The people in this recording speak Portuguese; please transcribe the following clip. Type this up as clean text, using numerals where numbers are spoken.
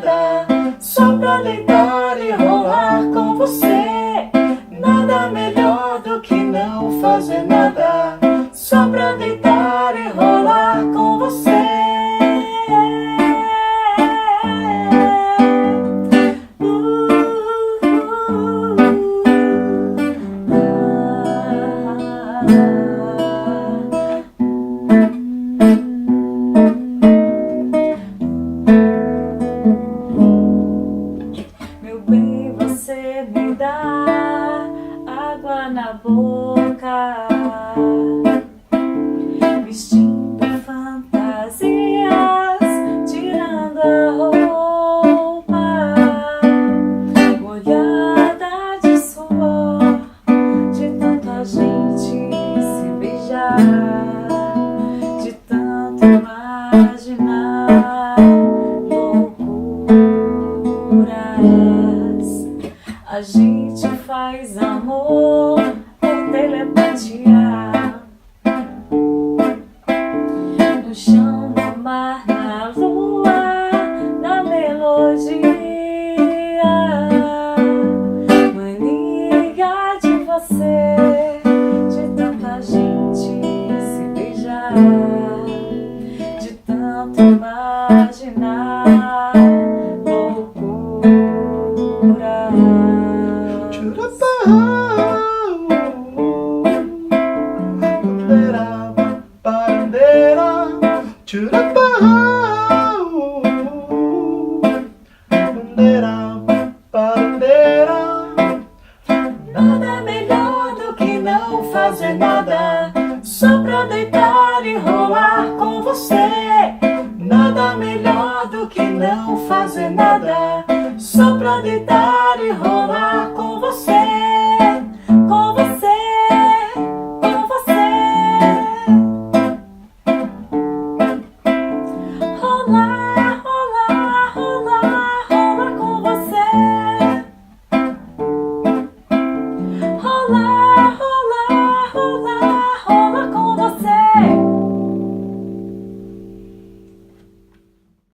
nada, só pra deitar e rolar com você. Nada melhor do que não fazer nada, só pra deitar e rolar com você. Meu bem, você me dá água na boca, vestindo fantasias, tirando a roupa, molhada de suor, de tanta gente se beijar, de tanto imaginar loucuras. A gente faz amor por telepatia, no chão, no mar, na lua, na melodia. Mania de você, de tanta gente se beijar, de tanto imaginar loucura. Nada melhor do que não fazer nada, só pra deitar e rolar com você. Nada melhor do que não fazer nada, só pra deitar e rolar